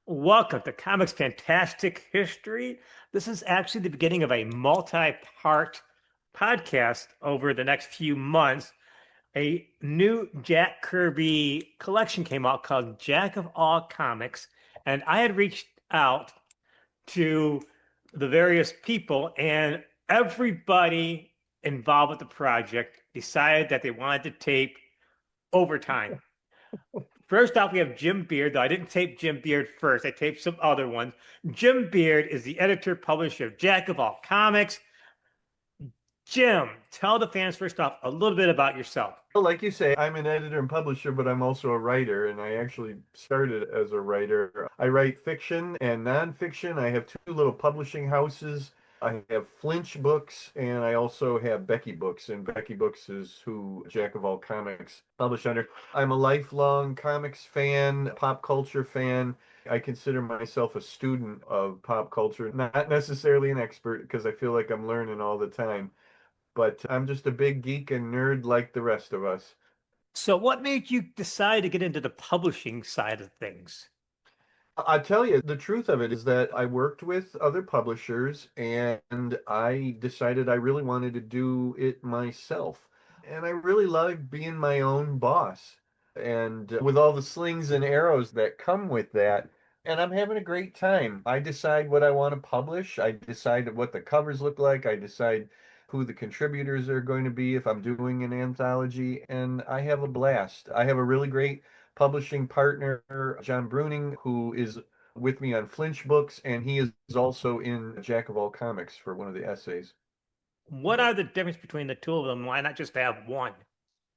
Welcome to Comics Fantastic History. This is actually the beginning of a multi-part podcast over the next few months. A new Jack Kirby collection came out called Jack of All Comics, and I had reached out to the various people, and everybody involved with the project decided that they wanted to tape overtime. First off, we have Jim Beard, though I didn't tape Jim Beard first. I taped some other ones. Jim Beard is the editor, publisher of Jack of All Comics. Jim, tell the fans first off a little bit about yourself. Well, like you say, I'm an editor and publisher, but I'm also a writer, and I actually started as a writer. I write fiction and nonfiction. I have two little publishing houses. I have Flinch Books, and I also have Becky Books, and Becky Books is who Jack of All Comics publish under. I'm a lifelong comics fan, pop culture fan. I consider myself a student of pop culture, not necessarily an expert, because I feel like I'm learning all the time, but I'm just a big geek and nerd like the rest of us. So, what made you decide to get into the publishing side of things? I tell you, the truth of it is that I worked with other publishers and I decided I really wanted to do it myself. And I really like being my own boss. And with all the slings and arrows that come with that, and I'm having a great time. I decide what I want to publish. I decide what the covers look like. I decide who the contributors are going to be if I'm doing an anthology, and I have a blast. I have a really great publishing partner, John Bruning, who is with me on Flinch Books, and he is also in Jack of All Comics for one of the essays. What Yeah. are the difference between the two of them? Why not just have one?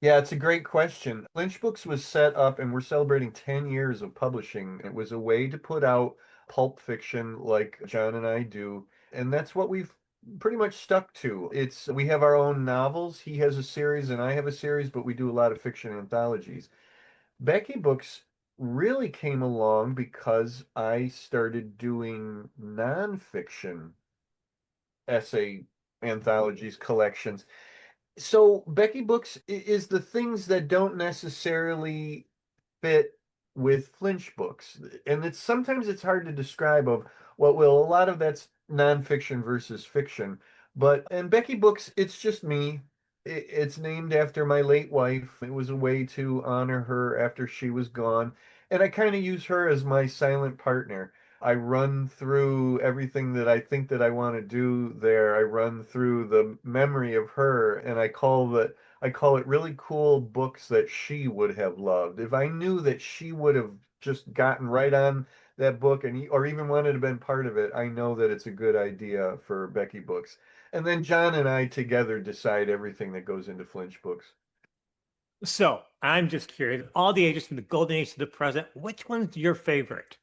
Yeah, it's a great question. Lynch Books was set up, and we're celebrating 10 years of publishing. It was a way to put out pulp fiction like John and I do, and that's what we've pretty much stuck to. We have our own novels. He has a series, and I have a series, but we do a lot of fiction anthologies. Becky Books really came along because I started doing nonfiction essay anthologies, collections. So Becky Books is the things that don't necessarily fit with Flinch Books. And sometimes it's hard to describe of a lot of that's nonfiction versus fiction. But and Becky Books, it's just me. It's named after my late wife. It was a way to honor her after she was gone. And I kind of use her as my silent partner. I run through everything that I think that I want to do there. I run through the memory of her, and I call it really cool books that she would have loved. If I knew that she would have just gotten right on that book or even wanted to have been part of it, I know that it's a good idea for Becky Books. And then John and I together decide everything that goes into Flinch Books. So, I'm just curious, all the ages from the golden age to the present, which one's your favorite?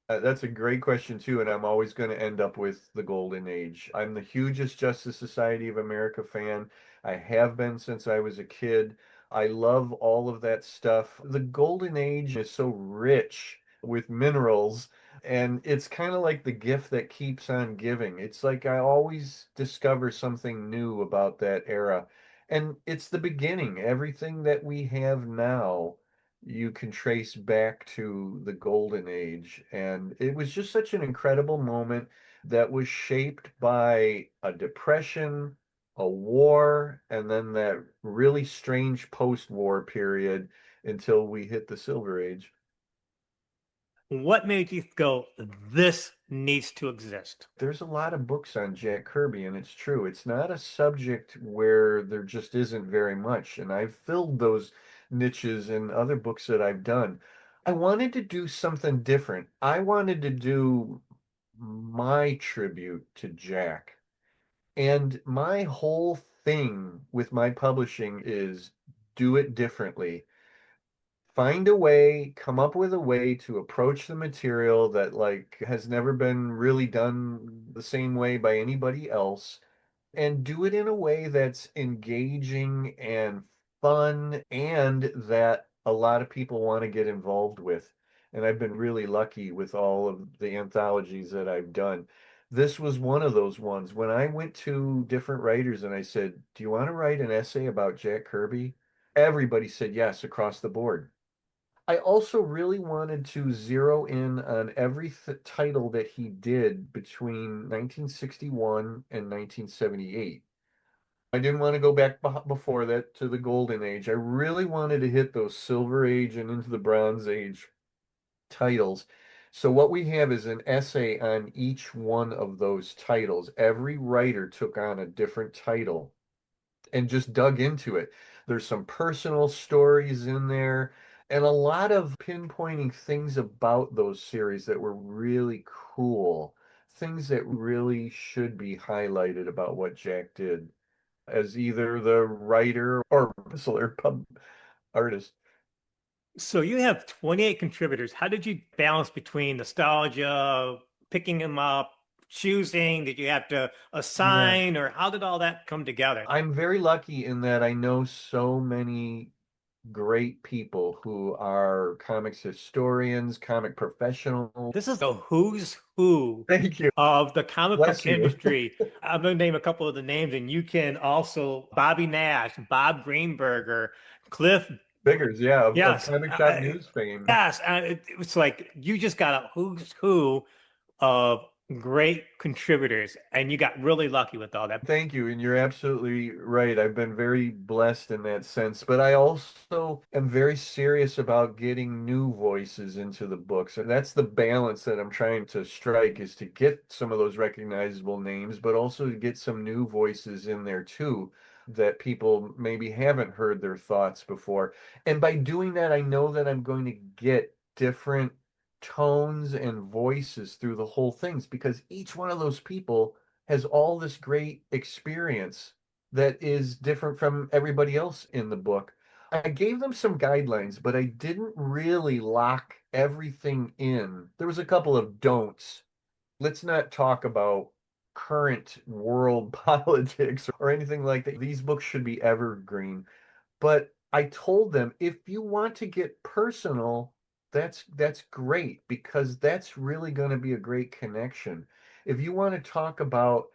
That's a great question too, and I'm always going to end up with the Golden Age. I'm the hugest Justice Society of America fan. I have been since I was a kid. I love all of that stuff. The Golden Age is so rich with minerals, and it's kind of like the gift that keeps on giving. It's like I always discover something new about that era. And it's the beginning. Everything that we have now you can trace back to the golden age. And it was just such an incredible moment that was shaped by a depression, a war, and then that really strange post-war period until we hit the Silver Age. What made you go, this needs to exist? There's a lot of books on Jack Kirby, and it's true. It's not a subject where there just isn't very much, and I've filled those niches in other books that I've done. I wanted to do something different. I wanted to do my tribute to Jack. And my whole thing with my publishing is do it differently. Find a way, come up with a way to approach the material that like has never been really done the same way by anybody else, and do it in a way that's engaging and fun and that a lot of people want to get involved with. And I've been really lucky with all of the anthologies that I've done. This was one of those ones. When I went to different writers and I said, "Do you want to write an essay about Jack Kirby?" Everybody said yes across the board. I also really wanted to zero in on every title that he did between 1961 and 1978. I didn't want to go back before that to the Golden Age. I really wanted to hit those Silver Age and into the Bronze Age titles. So what we have is an essay on each one of those titles. Every writer took on a different title and just dug into it. There's some personal stories in there and a lot of pinpointing things about those series that were really cool, things that really should be highlighted about what Jack did as either the writer or penciler, artist. So you have 28 contributors. How did you balance between nostalgia, picking them up, choosing? Did you have to Yeah. assign, or how did all that come together? I'm very lucky in that I know so many great people who are comics historians, comic professionals. This is the who's who Thank you. of the comic book Bless you. industry. I'm going to name a couple of the names, and you can also Bobby Nash, Bob Greenberger, Cliff. Figures, yeah, of Yes, comic shop news fame. yes. It was like you just got a who's who of great contributors, and you got really lucky with all that. Thank you, and you're absolutely right. I've been very blessed in that sense, but I also am very serious about getting new voices into the books. And that's the balance that I'm trying to strike is to get some of those recognizable names, but also to get some new voices in there too that people maybe haven't heard their thoughts before. And by doing that, I know that I'm going to get different tones and voices through the whole things because each one of those people has all this great experience that is different from everybody else in the book. I gave them some guidelines, but I didn't really lock everything in. There was a couple of don'ts. Let's not talk about current world politics or anything like that. These books should be evergreen. But I told them if you want to get personal, that's great because that's really going to be a great connection. If you want to talk about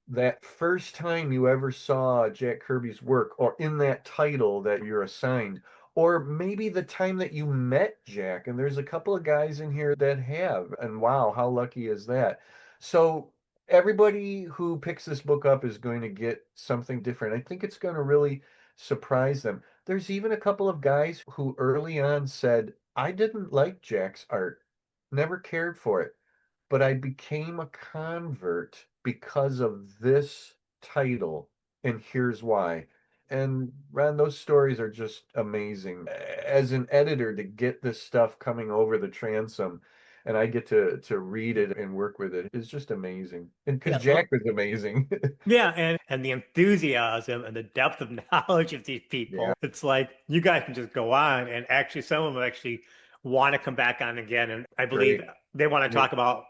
that first time you ever saw Jack Kirby's work, or in that title that you're assigned, or maybe the time that you met Jack, and there's a couple of guys in here that have, and wow, how lucky is that? So everybody who picks this book up is going to get something different. I think it's going to really surprise them. There's even a couple of guys who early on said, I didn't like Jack's art, never cared for it, but I became a convert because of this title, and here's why. And Ron, those stories are just amazing. As an editor, to get this stuff coming over the transom, and I get to read it and work with it is just amazing. And because Yeah, Jack was amazing. yeah, and the enthusiasm and the depth of knowledge of these Yeah, people. It's like you guys can just go on, and actually, some of them actually want to come back on again. And I believe great. they want to Yeah, talk about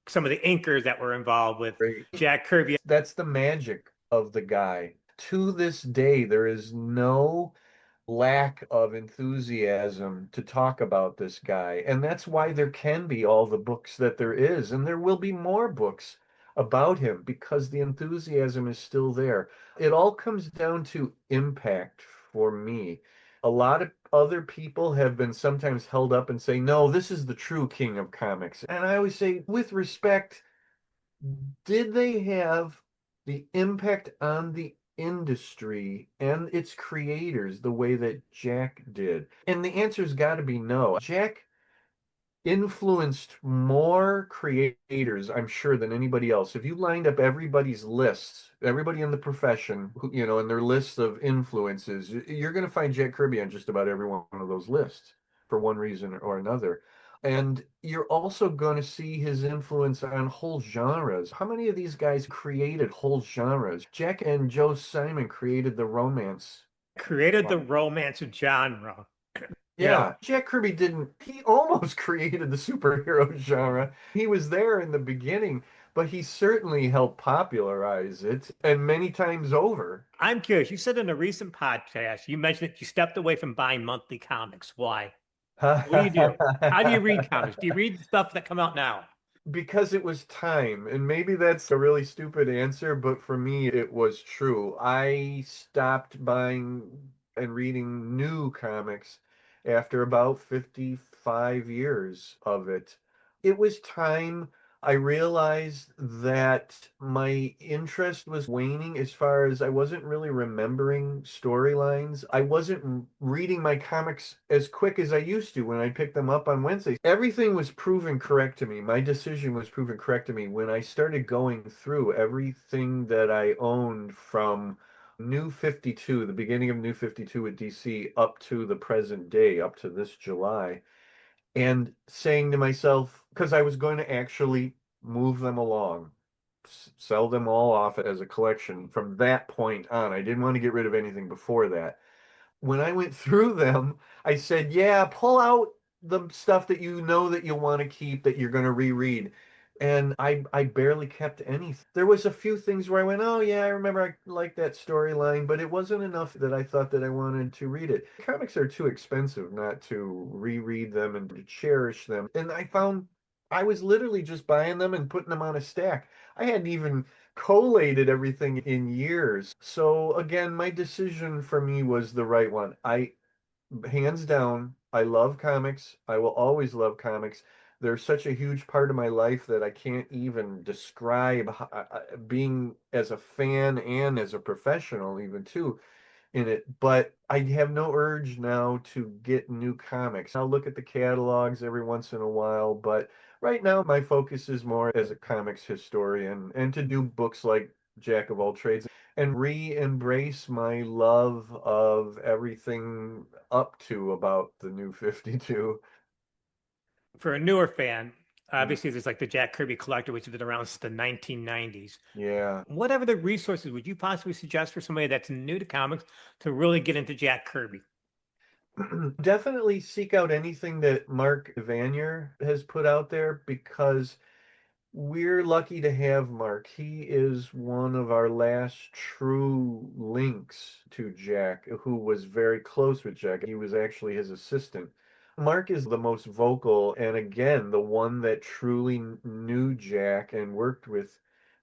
some of the inkers that were involved with great. Jack Kirby. That's the magic of the guy. To this day, there is no lack of enthusiasm to talk about this guy. And that's why there can be all the books that there is. And there will be more books about him because the enthusiasm is still there. It all comes down to impact for me. A lot of other people have been sometimes held up and say, no, this is the true king of comics. And I always say, with respect, did they have the impact on the industry and its creators the way that Jack did? And the answer's got to be no. Jack influenced more creators, I'm sure, than anybody else. If you lined up everybody's lists, everybody in the profession, and their lists of influences, you're going to find Jack Kirby on just about every one of those lists for one reason or another. And you're also going to see his influence on whole genres. How many of these guys created whole genres? Jack and Joe Simon created the romance. Created the romance genre. Yeah. Yeah, Jack Kirby didn't, he almost created the superhero genre. He was there in the beginning, but he certainly helped popularize it and many times over. I'm curious. You said in a recent podcast, you mentioned that you stepped away from buying monthly comics. Why? What do you do? How do you read comics? Do you read stuff that come out now? Because it was time, and maybe that's a really stupid answer, but for me, it was true. I stopped buying and reading new comics after about 55 years of it. It was time I realized that my interest was waning as far as I wasn't really remembering storylines. I wasn't reading my comics as quick as I used to when I picked them up on Wednesdays. Everything was proven correct to me. My decision was proven correct to me when I started going through everything that I owned from New 52, the beginning of New 52 with DC, up to the present day, up to this July, and saying to myself, because I was going to actually move them along, sell them all off as a collection from that point on. I didn't want to get rid of anything before that. When I went through them, I said, yeah, pull out the stuff that you know that you'll want to keep that you're going to reread. And I barely kept anything. There was a few things where I went, oh yeah, I remember I liked that storyline, but it wasn't enough that I thought that I wanted to read it. Comics are too expensive not to reread them and to cherish them. And I found I was literally just buying them and putting them on a stack. I hadn't even collated everything in years. So again, my decision for me was the right one. Hands down, I love comics. I will always love comics. They're such a huge part of my life that I can't even describe being as a fan and as a professional even too in it, but I have no urge now to get new comics. I'll look at the catalogs every once in a while, but right now my focus is more as a comics historian and to do books like Jack of all trades and re-embrace my love of everything up to about the New 52. For a newer fan, Mm, obviously there's like the Jack Kirby collector, which has been around since the 1990s. yeah. Whatever the resources would you possibly suggest for somebody that's new to comics to really get into Jack Kirby? Definitely seek out anything that Mark Vanier has put out there because we're lucky to have Mark. He is one of our last true links to Jack, who was very close with Jack. He was actually his assistant. Mark is the most vocal, and again, the one that truly knew Jack and worked with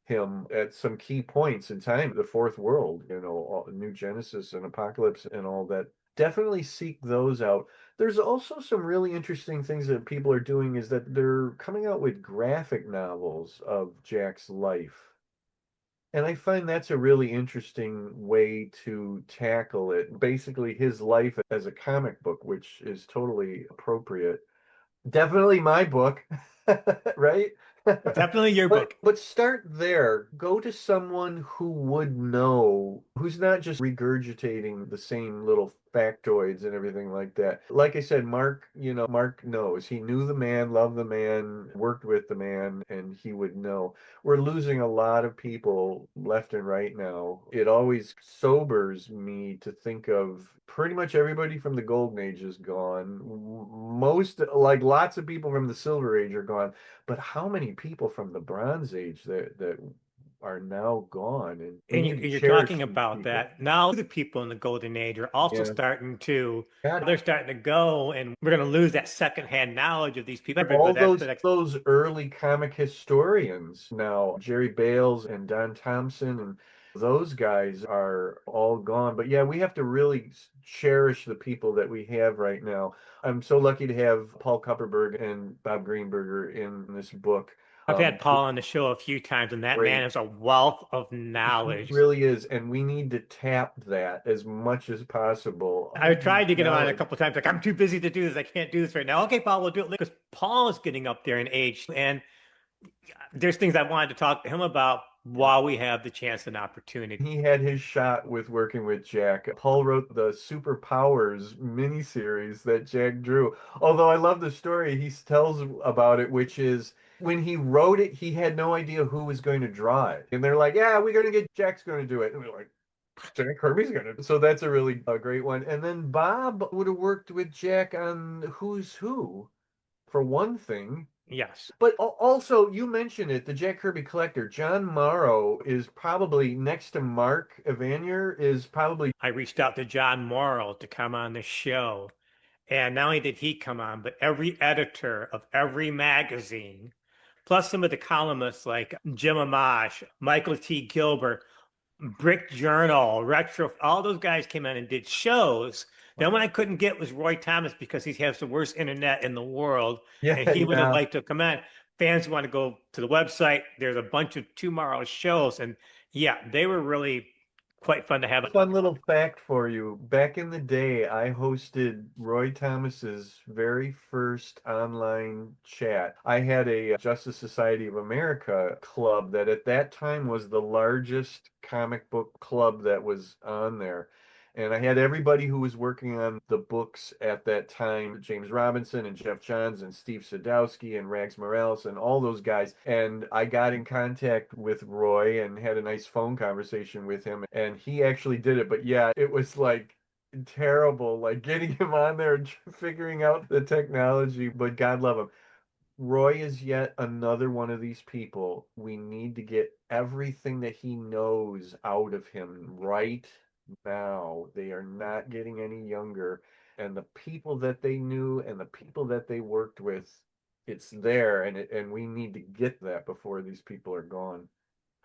him at some key points in time. The Fourth World, New Genesis and Apocalypse and all that. Definitely seek those out. There's also some really interesting things that people are doing is that they're coming out with graphic novels of Jack's life. And I find that's a really interesting way to tackle it. Basically, his life as a comic book, which is totally appropriate. Definitely my book, right? Definitely your But book. but start there. Go to someone who would know, who's not just regurgitating the same little factoids and everything like that. Like I said, Mark, Mark knows. He knew the man, loved the man, worked with the man, and he would know. We're losing a lot of people left and right now. It always sobers me to think of pretty much everybody from the Golden Age is gone. Most, like lots of people from the Silver Age are gone. But how many people from the Bronze Age that are now gone? And we And need to you're cherish talking these about people. that. Now the people in the golden age are also Yeah. starting to, God, they're starting to go, and we're going to lose that secondhand knowledge of these people. all But that's the those next. those early comic historians now, Jerry Bales and Don Thompson and those guys are all gone. But yeah, we have to really cherish the people that we have right now. I'm so lucky to have Paul Kupperberg and Bob Greenberger in this book. I've had Who Paul on the show a few times, and that man great. is a wealth of He knowledge. really is, and we need to tap that as much as possible. I tried to get him on a Knowledge. couple times, like, I'm too busy to do this. I can't do this right now. Okay, Paul, we'll do it later. Because Paul is getting up there in age, and there's things I wanted to talk to him about Yeah. while we have the chance and opportunity. He had his shot with working with Jack. Paul wrote the Superpowers miniseries that Jack drew. Although I love the story he tells about it, which is when he wrote it, he had no idea who was going to draw it. And they're like, yeah, we're going to get Jack's going to do it. And we're like, Jack Kirby's gonna. So that's a really great one. And then Bob would have worked with Jack on Who's Who, for one thing. Yes. But also, you mentioned it, the Jack Kirby collector, John Morrow is probably next to Mark Evanier is probably I reached out to John Morrill to come on the show. And not only did he come on, but every editor of every magazine, plus some of the columnists like Jim Amash, Michael T. Gilbert, Brick Journal, Retro, all those guys came in and did shows The one I couldn't get was Roy Thomas because he has the worst internet in the world, Yeah, and he would have yeah. liked to come in. Fans want to go to the website. There's a bunch of tomorrow shows, and yeah, they were really quite fun to have. Fun little fact for you. Back in the day, I hosted Roy Thomas's very first online chat. I had a Justice Society of America club that at that time was the largest comic book club that was on there. And I had everybody who was working on the books at that time, James Robinson and Jeff Johns and Steve Sadowski and Rags Morales and all those guys. And I got in contact with Roy and had a nice phone conversation with him. And he actually did it. But yeah, it was like terrible, like getting him on there and figuring out the technology. But God love him. Roy is yet another one of these people. We need to get everything that he knows out of him right now. They are not getting any younger. And the people that they knew and the people that they worked with, it's there. And we need to get that before these people are gone.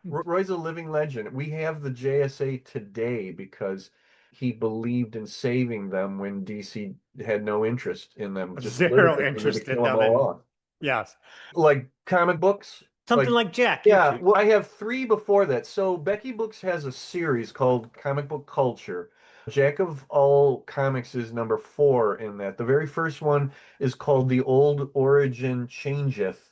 Roy's a living legend. We have the JSA today because he believed in saving them when DC had no interest in them. Just Zero literally wanted to interest in kill them them, all and off. yes, Like comic books, something like like Jack, you yeah, two. well, I have three before that. So Becky Books has a series called Comic Book Culture. Jack of All Comics is number four in that. The very first one is called The Old Origin Changeth.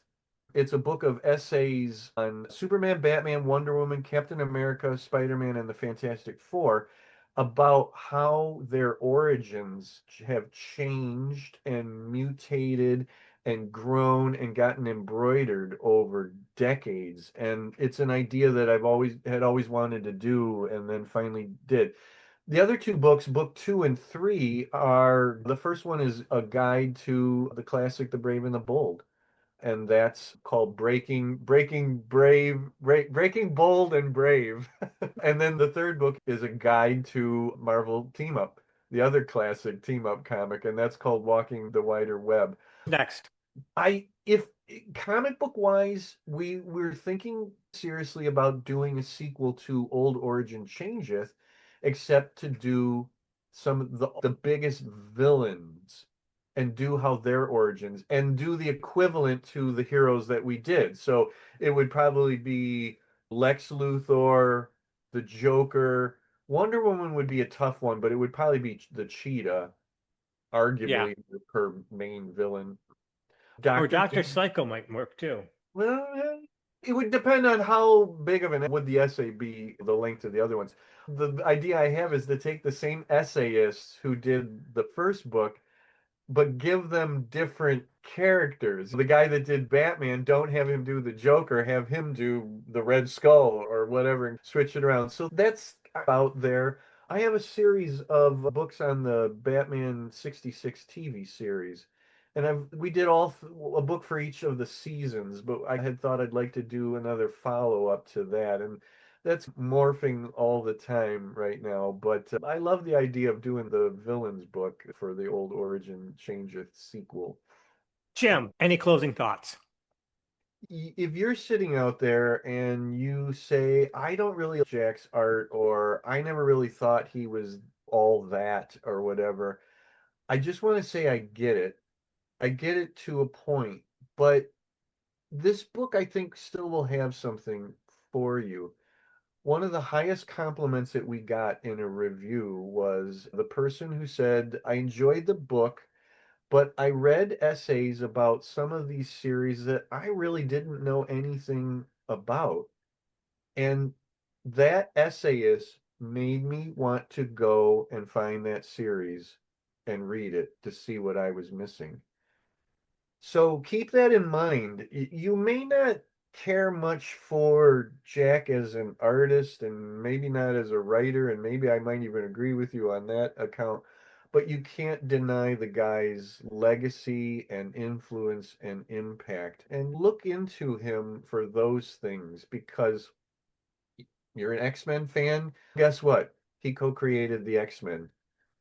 It's a book of essays on Superman, Batman, Wonder Woman, Captain America, Spider-Man, and the Fantastic Four about how their origins have changed and mutated and grown and gotten embroidered over decades. And it's an idea that I've always wanted to do and then finally did. The other two books, book two and three, are the first one is a guide to the classic The Brave and the Bold. And that's called Breaking Bold and Brave. And then the third book is a guide to Marvel Team Up, the other classic team up comic, and that's called Walking the Wider Web. Next, I if comic book wise, we're thinking seriously about doing a sequel to Old Origin Changeth, except to do some of the biggest villains and do how their origins and do the equivalent to the heroes that we did. So it would probably be Lex Luthor, the Joker. Wonder Woman would be a tough one, but it would probably be the Cheetah, yeah, arguably her main villain. or Dr. Doctor Doom. Psycho might work too. Well, it would depend on how big of an would the essay be, the length of the other ones. The idea I have is to take the same essayists who did the first book but give them different characters. The guy that did Batman, don't have him do the Joker, have him do the Red Skull or whatever and switch it around. So that's out there. I have a series of books on the Batman 66 TV series. And we did a book for each of the seasons, but I had thought I'd like to do another follow up to that. And that's morphing all the time right now. But I love the idea of doing the villains book for the Old Origin Changeth sequel. Jim, any closing thoughts? If you're sitting out there and you say, I don't really like Jack's art, or I never really thought he was all that, or whatever, I just want to say I get it. I get it to a point. But this book, I think, still will have something for you. One of the highest compliments that we got in a review was the person who said, I enjoyed the book, but I read essays about some of these series that I really didn't know anything about. And that essayist made me want to go and find that series and read it to see what I was missing. So keep that in mind. You may not care much for Jack as an artist and maybe not as a writer, and maybe I might even agree with you on that account, but you can't deny the guy's legacy and influence and impact. And look into him for those things because you're an X-Men fan. Guess what? He co-created the X-Men.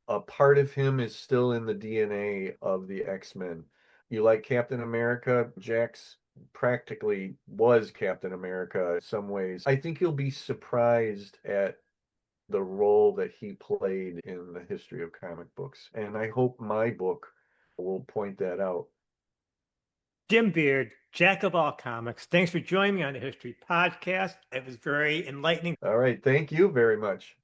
A part of him is still in the DNA of the X-Men. You like Captain America? Jax practically was Captain America in some ways. I think you'll be surprised at the role that he played in the history of comic books. And I hope my book will point that out. Jim Beard, Jack of all comics, thanks for joining me on the History Podcast. It was very enlightening. All right. Thank you very much.